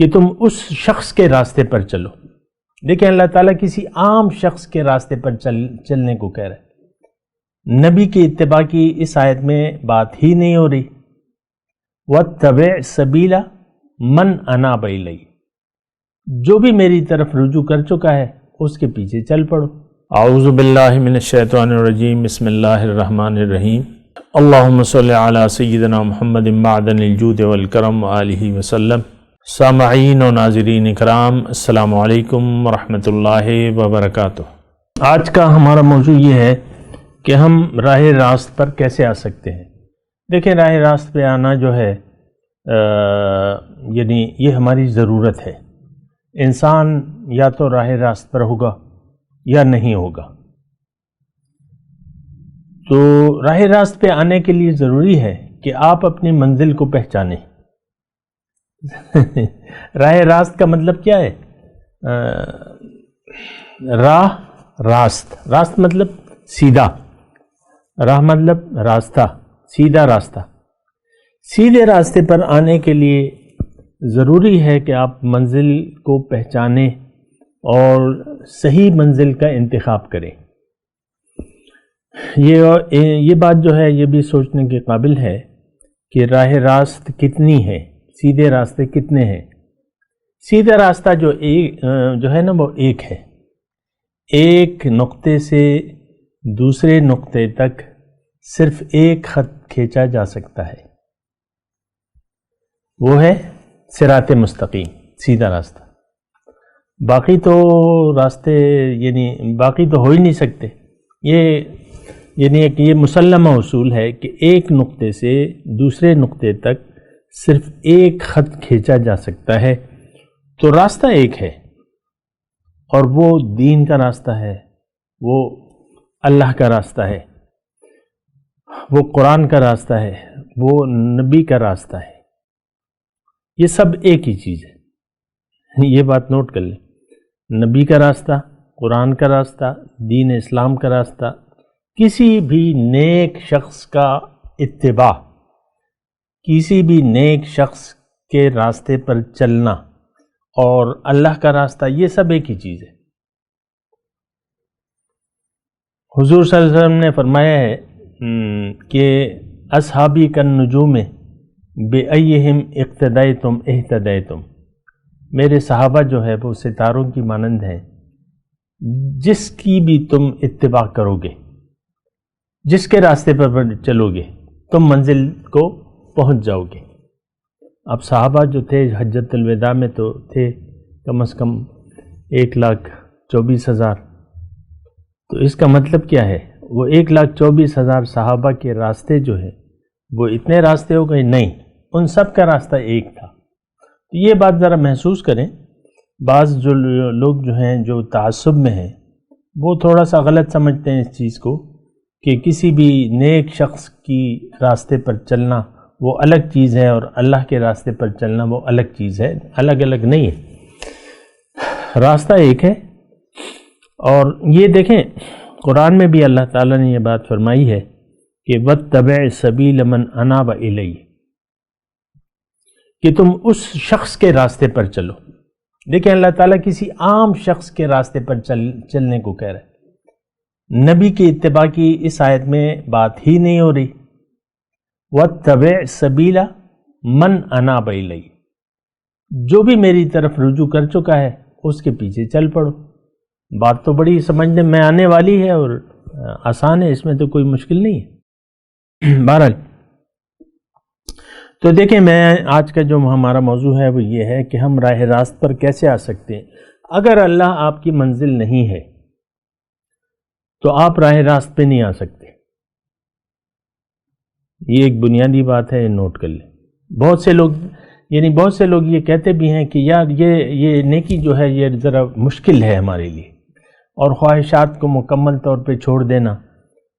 کہ تم اس شخص کے راستے پر چلو. دیکھیں اللہ تعالیٰ کسی عام شخص کے راستے پر چلنے کو کہہ رہا ہے. نبی کی اتباع کی اس آیت میں بات ہی نہیں ہو رہی. وَاتَّبِعْ سَبِيلَ مَنْ أَنَابَ إِلَيَّ، جو بھی میری طرف رجوع کر چکا ہے اس کے پیچھے چل پڑو. اعوذ باللہ من الشیطان الرجیم، بسم اللہ الرحمن الرحیم. اللہم صلی علی سیدنا محمد معدن الجود والکرم آلہ وسلم. سامعین و ناظرین اکرام، السلام علیکم ورحمۃ اللہ وبرکاتہ. آج کا ہمارا موضوع یہ ہے کہ ہم راہ راست پر کیسے آ سکتے ہیں. دیکھیں راہ راست پہ آنا جو ہے یعنی یہ ہماری ضرورت ہے. انسان یا تو راہ راست پر ہوگا یا نہیں ہوگا. تو راہ راست پہ آنے کے لیے ضروری ہے کہ آپ اپنی منزل کو پہچانیں. راہ راست کا مطلب کیا ہے؟ راست مطلب سیدھا، راہ مطلب راستہ، سیدھا راستہ. سیدھے راستے پر آنے کے لیے ضروری ہے کہ آپ منزل کو پہچانیں اور صحیح منزل کا انتخاب کریں. یہ بات جو ہے یہ بھی سوچنے کے قابل ہے کہ راہ راست کتنی ہے، سیدھے راستے کتنے ہیں. سیدھا راستہ جو ہے نا وہ ایک ہے. ایک نقطے سے دوسرے نقطے تک صرف ایک خط کھینچا جا سکتا ہے، وہ ہے صراط مستقیم، سیدھا راستہ. باقی تو راستے یعنی باقی تو ہو ہی نہیں سکتے. یہ مسلمہ اصول ہے کہ ایک نقطے سے دوسرے نقطے تک صرف ایک خط کھینچا جا سکتا ہے. تو راستہ ایک ہے اور وہ دین کا راستہ ہے، وہ اللہ کا راستہ ہے، وہ قرآن کا راستہ ہے، وہ نبی کا راستہ ہے. یہ سب ایک ہی چیز ہے، یہ بات نوٹ کر لیں. نبی کا راستہ، قرآن کا راستہ، دین اسلام کا راستہ، کسی بھی نیک شخص کا اتباع، کسی بھی نیک شخص کے راستے پر چلنا اور اللہ کا راستہ، یہ سب ایک ہی چیز ہے. حضور صلی اللہ علیہ وسلم نے فرمایا ہے کہ اصحابی کالنجوم بأیہم اقتدیتم اہتدیتم. میرے صحابہ جو ہے وہ ستاروں کی مانند ہیں، جس کی بھی تم اتباع کرو گے، جس کے راستے پر چلو گے تم منزل کو پہنچ جاؤ گے. اب صحابہ جو تھے حجۃ الوداع میں تو تھے کم از کم 1,24,000. تو اس کا مطلب کیا ہے؟ وہ 1,24,000 صحابہ کے راستے جو ہے وہ اتنے راستے ہو گئے؟ نہیں، ان سب کا راستہ ایک تھا. تو یہ بات ذرا محسوس کریں. بعض جو لوگ جو ہیں جو تعصب میں ہیں وہ تھوڑا سا غلط سمجھتے ہیں اس چیز کو کہ کسی بھی نیک شخص کی راستے پر چلنا وہ الگ چیز ہے اور اللہ کے راستے پر چلنا وہ الگ چیز ہے. الگ الگ نہیں ہے، راستہ ایک ہے. اور یہ دیکھیں قرآن میں بھی اللہ تعالیٰ نے یہ بات فرمائی ہے کہ وَاتَّبِعْ سَبِيلَ مَنْ أَنَابَ إِلَيَّ، کہ تم اس شخص کے راستے پر چلو. دیکھیں اللہ تعالیٰ کسی عام شخص کے راستے پر چلنے کو کہہ رہا ہے. نبی کی اتباع کی اس آیت میں بات ہی نہیں ہو رہی. وَاتَّبِعْ سَبِيلَ مَنْ أَنَابَ إِلَيَّ، جو بھی میری طرف رجوع کر چکا ہے اس کے پیچھے چل پڑو. بات تو بڑی سمجھنے میں آنے والی ہے اور آسان ہے، اس میں تو کوئی مشکل نہیں ہے. بہرحال تو دیکھیں میں آج کا جو ہمارا موضوع ہے وہ یہ ہے کہ ہم راہ راست پر کیسے آ سکتے ہیں. اگر اللہ آپ کی منزل نہیں ہے تو آپ راہ راست پہ نہیں آ سکتے. یہ ایک بنیادی بات ہے، نوٹ کر لیں. بہت سے لوگ یہ کہتے بھی ہیں کہ یار یہ نیکی جو ہے یہ ذرا مشکل ہے ہمارے لیے، اور خواہشات کو مکمل طور پہ چھوڑ دینا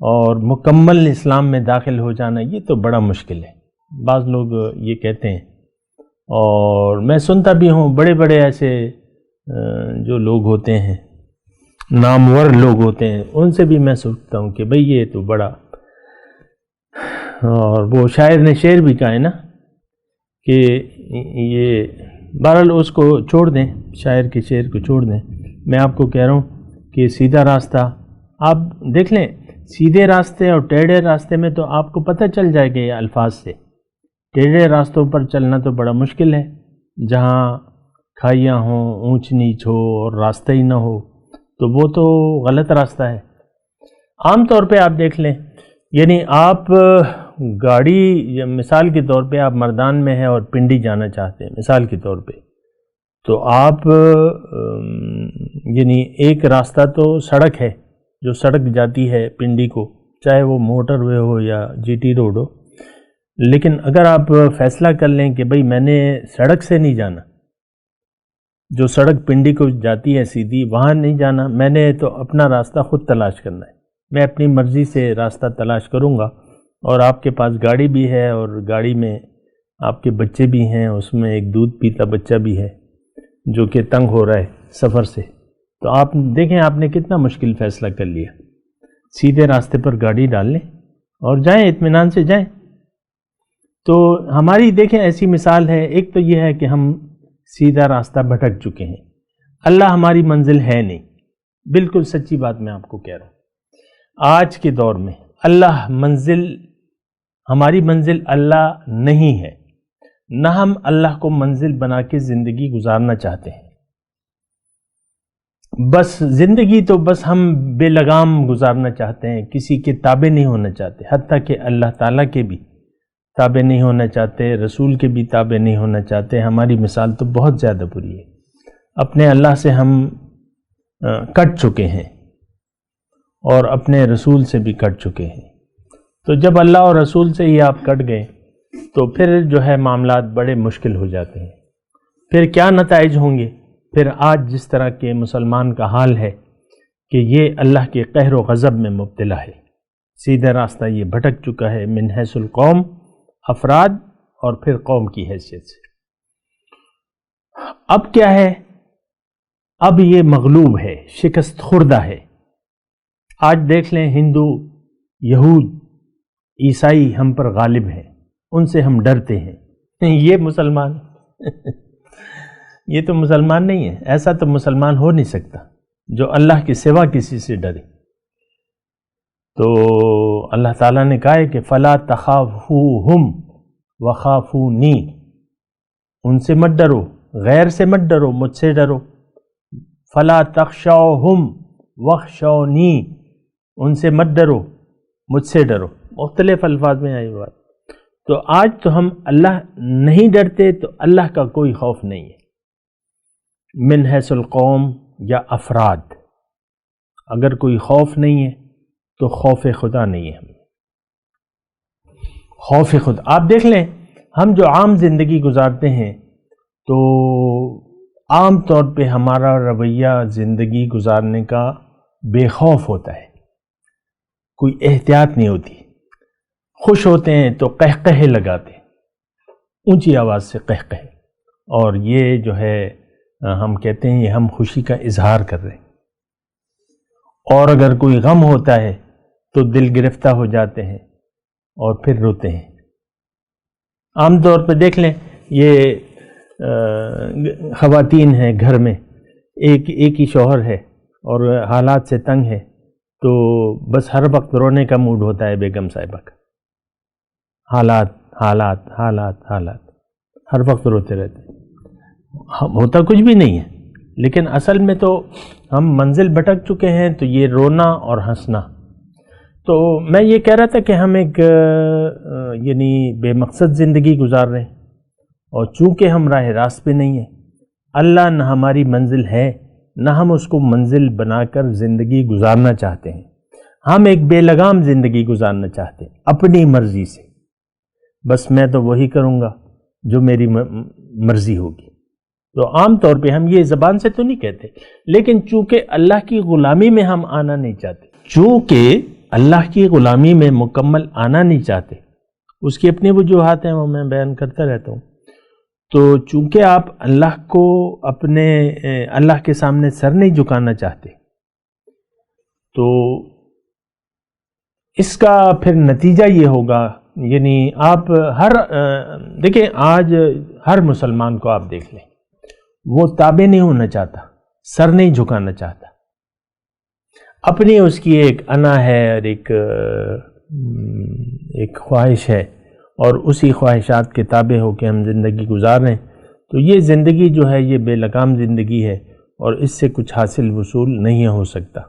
اور مکمل اسلام میں داخل ہو جانا یہ تو بڑا مشکل ہے. بعض لوگ یہ کہتے ہیں اور میں سنتا بھی ہوں. بڑے بڑے ایسے جو لوگ ہوتے ہیں، نامور لوگ ہوتے ہیں، ان سے بھی میں سوچتا ہوں کہ بھئی یہ تو بڑا، اور وہ شاعر نے شعر بھی کہا ہے نا کہ یہ بہرحال اس کو چھوڑ دیں، شاعر کے شعر کو چھوڑ دیں. میں آپ کو کہہ رہا ہوں کہ سیدھا راستہ آپ دیکھ لیں. سیدھے راستے اور ٹیڑھے راستے میں تو آپ کو پتہ چل جائے گا یہ الفاظ سے. ٹیڑھے راستوں پر چلنا تو بڑا مشکل ہے، جہاں کھائیاں ہوں، اونچ نیچ ہو اور راستہ ہی نہ ہو، تو وہ تو غلط راستہ ہے. عام طور پہ آپ دیکھ لیں، یعنی آپ گاڑی مثال کے طور پہ آپ مردان میں ہیں اور پنڈی جانا چاہتے ہیں مثال کے طور پہ، تو آپ یعنی ایک راستہ تو سڑک ہے جو سڑک جاتی ہے پنڈی کو، چاہے وہ موٹر وے ہو یا جی ٹی روڈ ہو. لیکن اگر آپ فیصلہ کر لیں کہ بھئی میں نے سڑک سے نہیں جانا، جو سڑک پنڈی کو جاتی ہے سیدھی وہاں نہیں جانا، میں نے تو اپنا راستہ خود تلاش کرنا ہے، میں اپنی مرضی سے راستہ تلاش کروں گا. اور آپ کے پاس گاڑی بھی ہے اور گاڑی میں آپ کے بچے بھی ہیں، اس میں ایک دودھ پیتا بچہ بھی ہے جو کہ تنگ ہو رہا ہے سفر سے، تو آپ دیکھیں آپ نے کتنا مشکل فیصلہ کر لیا. سیدھے راستے پر گاڑی ڈال لیں اور جائیں، اطمینان سے جائیں. تو ہماری دیکھیں ایسی مثال ہے. ایک تو یہ ہے کہ ہم سیدھا راستہ بھٹک چکے ہیں، اللہ ہماری منزل ہے نہیں. بالکل سچی بات میں آپ کو کہہ رہا ہوں. آج کے دور میں ہماری منزل اللہ نہیں ہے، نہ ہم اللہ کو منزل بنا کے زندگی گزارنا چاہتے ہیں. بس زندگی تو بس ہم بے لگام گزارنا چاہتے ہیں، کسی کے تابع نہیں ہونا چاہتے، حتیٰ کہ اللہ تعالیٰ کے بھی تابع نہیں ہونا چاہتے، رسول کے بھی تابع نہیں ہونا چاہتے. ہماری مثال تو بہت زیادہ بری ہے. اپنے اللہ سے ہم کٹ چکے ہیں اور اپنے رسول سے بھی کٹ چکے ہیں. تو جب اللہ اور رسول سے ہی آپ کٹ گئے تو پھر جو ہے معاملات بڑے مشکل ہو جاتے ہیں. پھر کیا نتائج ہوں گے؟ پھر آج جس طرح کے مسلمان کا حال ہے کہ یہ اللہ کے قہر و غضب میں مبتلا ہے، سیدھا راستہ یہ بھٹک چکا ہے من حیث القوم، افراد اور پھر قوم کی حیثیت سے. اب کیا ہے؟ اب یہ مغلوب ہے، شکست خوردہ ہے. آج دیکھ لیں ہندو، یہود، عیسائی ہم پر غالب ہیں، ان سے ہم ڈرتے ہیں. یہ مسلمان یہ تو مسلمان نہیں ہے. ایسا تو مسلمان ہو نہیں سکتا جو اللہ کے سوا کسی سے ڈرے. تو اللہ تعالیٰ نے کہا ہے کہ فلا تخافوہم وخافونی، ان سے مت ڈرو، غیر سے مت ڈرو، مجھ سے ڈرو. فلا تخشوہم وخشونی، ان سے مت ڈرو، مجھ سے ڈرو. مختلف الفاظ میں آئی بات. تو آج تو ہم اللہ نہیں ڈرتے تو اللہ کا کوئی خوف نہیں ہے. من حیث القوم یا افراد، اگر کوئی خوف نہیں ہے تو خوف خدا نہیں ہے. خوف خدا آپ دیکھ لیں، ہم جو عام زندگی گزارتے ہیں تو عام طور پہ ہمارا رویہ زندگی گزارنے کا بے خوف ہوتا ہے، کوئی احتیاط نہیں ہوتی. خوش ہوتے ہیں تو قہقہے لگاتے ہیں، اونچی آواز سے قہقہے، اور یہ جو ہے ہم کہتے ہیں یہ ہم خوشی کا اظہار کر رہے ہیں. اور اگر کوئی غم ہوتا ہے تو دل گرفتہ ہو جاتے ہیں اور پھر روتے ہیں. عام طور پہ دیکھ لیں یہ خواتین ہیں گھر میں، ایک ہی شوہر ہے اور حالات سے تنگ ہے، تو بس ہر وقت رونے کا موڈ ہوتا ہے بیگم صاحبہ کا. حالات حالات حالات حالات، ہر وقت روتے رہتے. ہوتا کچھ بھی نہیں ہے، لیکن اصل میں تو ہم منزل بھٹک چکے ہیں. تو یہ رونا اور ہنسنا. تو میں یہ کہہ رہا تھا کہ ہم ایک یعنی بے مقصد زندگی گزار رہے ہیں، اور چونکہ ہم راہ راست پہ نہیں ہیں، اللہ نہ ہماری منزل ہے نہ ہم اس کو منزل بنا کر زندگی گزارنا چاہتے ہیں. ہم ایک بے لگام زندگی گزارنا چاہتے ہیں اپنی مرضی سے. بس میں تو وہی کروں گا جو میری مرضی ہوگی. تو عام طور پہ ہم یہ زبان سے تو نہیں کہتے، لیکن چونکہ اللہ کی غلامی میں ہم آنا نہیں چاہتے، چونکہ اللہ کی غلامی میں مکمل آنا نہیں چاہتے، اس کی اپنی وجوہات ہیں، وہ میں بیان کرتا رہتا ہوں. تو چونکہ آپ اللہ کو اپنے اللہ کے سامنے سر نہیں جھکانا چاہتے، تو اس کا پھر نتیجہ یہ ہوگا، یعنی آپ دیکھیں آج ہر مسلمان کو آپ دیکھ لیں، وہ تابع نہیں ہونا چاہتا، سر نہیں جھکانا چاہتا، اپنی اس کی ایک انا ہے اور ایک خواہش ہے، اور اسی خواہشات کے تابع ہو کے ہم زندگی گزار رہے ہیں، تو یہ زندگی جو ہے یہ بے لگام زندگی ہے، اور اس سے کچھ حاصل وصول نہیں ہو سکتا۔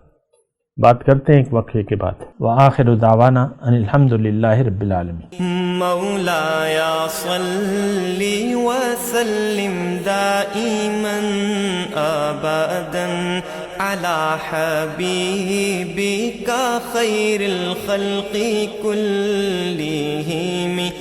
بات کرتے ہیں ایک وقفے کے بعد۔ وآخر دعوانا ان الحمدللہ رب العالمین۔ مولایا صلی وسلم دائما ابدا علی حبیبک خیر الخلق کلہم